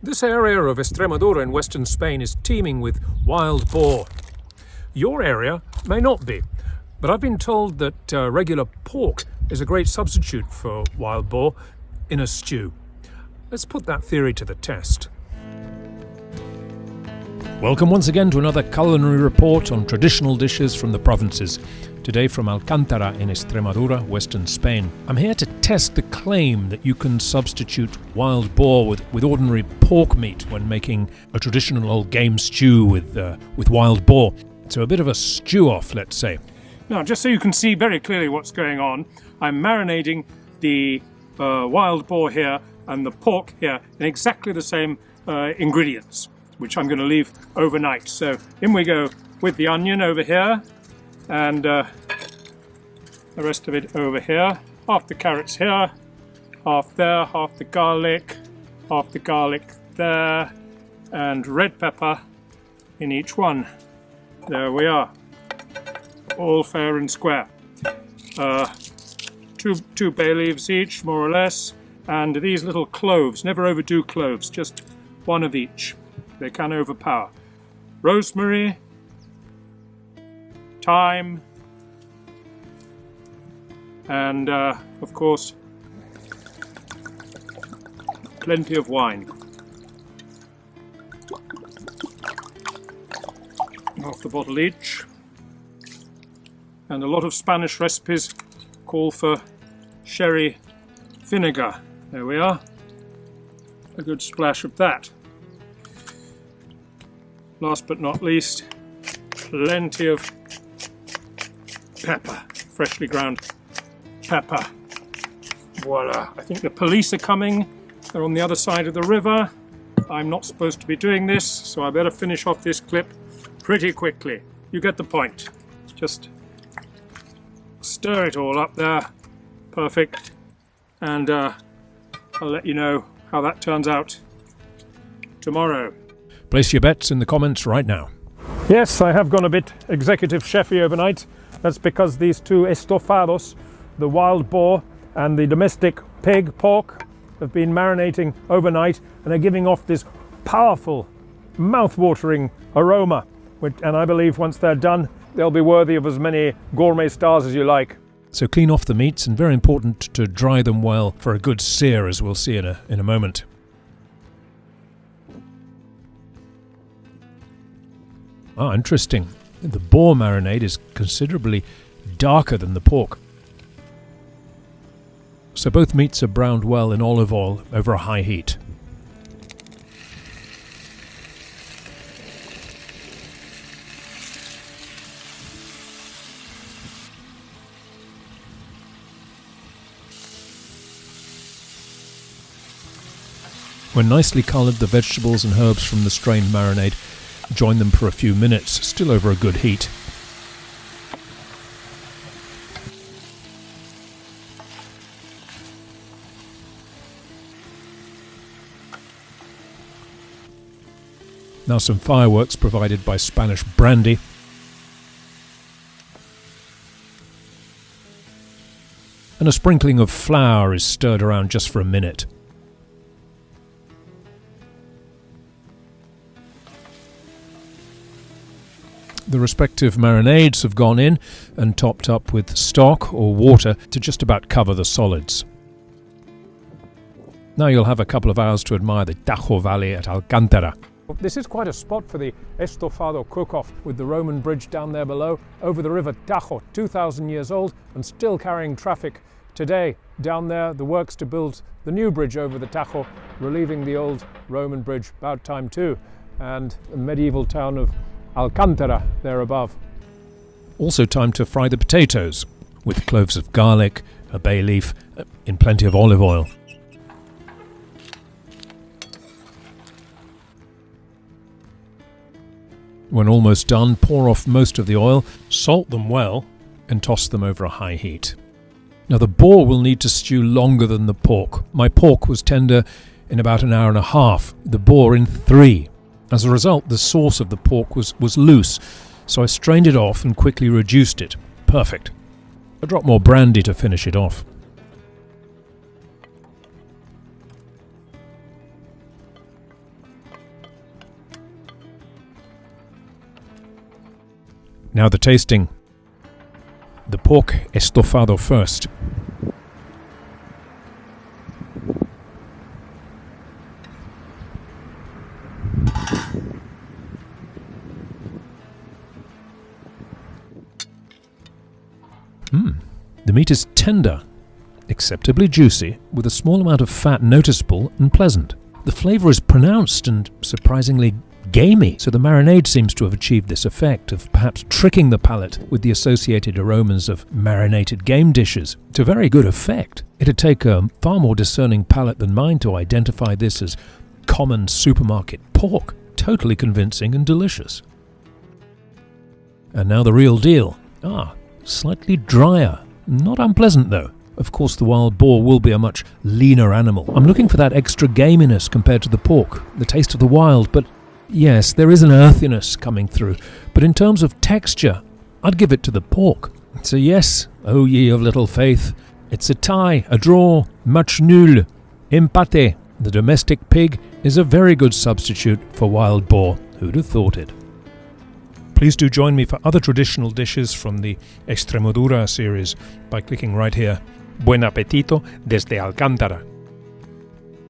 This area of Extremadura in western Spain is teeming with wild boar. Your area may not be, but I've been told that regular pork is a great substitute for wild boar in a stew. Let's put that theory to the test. Welcome once again to another culinary report on traditional dishes from the provinces. Today from Alcántara in Extremadura, western Spain. I'm here to test the claim that you can substitute wild boar with ordinary pork meat when making a traditional old game stew with wild boar. So a bit of a stew-off, let's say. Now, just so you can see very clearly what's going on, I'm marinating the wild boar here and the pork here in exactly the same ingredients, which I'm going to leave overnight. So in we go with the onion over here, and the rest of it over here. Half the carrots here, half there, half the garlic there, and red pepper in each one. There we are, all fair and square. Two bay leaves each, more or less, and these little cloves. Never overdo cloves, just one of each. They can overpower. Rosemary, thyme, and of course plenty of wine. Half the bottle each. And a lot of Spanish recipes call for sherry vinegar. There we are. A good splash of that. Last but not least, plenty of pepper, freshly ground pepper. Voila. I think the police are coming. They're on the other side of the river. I'm not supposed to be doing this, so I better finish off this clip pretty quickly. You get the point. Just stir it all up there. Perfect. And I'll let you know how that turns out tomorrow. Place your bets in the comments right now. Yes, I have gone a bit executive chefy overnight. That's because these two estofados, the wild boar and the domestic pig, pork, have been marinating overnight and are giving off this powerful, mouth-watering aroma. And I believe once they're done, they'll be worthy of as many gourmet stars as you like. So clean off the meats, and very important to dry them well for a good sear, as we'll see in a moment. Ah, interesting. The boar marinade is considerably darker than the pork. So both meats are browned well in olive oil over a high heat. When nicely coloured, the vegetables and herbs from the strained marinade, join them for a few minutes, still over a good heat. Now some fireworks provided by Spanish brandy. And a sprinkling of flour is stirred around just for a minute. The respective marinades have gone in and topped up with stock or water to just about cover the solids. Now you'll have a couple of hours to admire the Tajo Valley at Alcántara. This is quite a spot for the estofado cook-off, with the Roman bridge down there below, over the river Tajo, 2,000 years old and still carrying traffic today. Down there, the works to build the new bridge over the Tajo, relieving the old Roman bridge, about time too, and the medieval town of Alcántara there above. Also time to fry the potatoes with cloves of garlic, a bay leaf, in plenty of olive oil. When almost done, pour off most of the oil, salt them well, and toss them over a high heat. Now the boar will need to stew longer than the pork. My pork was tender in about an hour and a half, the boar in 3. As a result, the sauce of the pork was loose, so I strained it off and quickly reduced it. Perfect. A drop more brandy to finish it off. Now the tasting. The pork estofado first. The meat is tender, acceptably juicy, with a small amount of fat noticeable and pleasant. The flavour is pronounced and surprisingly gamey, so the marinade seems to have achieved this effect of perhaps tricking the palate with the associated aromas of marinated game dishes to very good effect. It'd take a far more discerning palate than mine to identify this as common supermarket pork. Totally convincing and delicious. And now the real deal. Slightly drier. Not unpleasant though. Of course the wild boar will be a much leaner animal. I'm looking for that extra gaminess compared to the pork, the taste of the wild, but yes, there is an earthiness coming through. But in terms of texture, I'd give it to the pork. So yes, O ye of little faith, it's a tie, a draw, match nul, empate. The domestic pig is a very good substitute for wild boar. Who'd have thought it? Please do join me for other traditional dishes from the Extremadura series by clicking right here. Buen apetito desde Alcántara.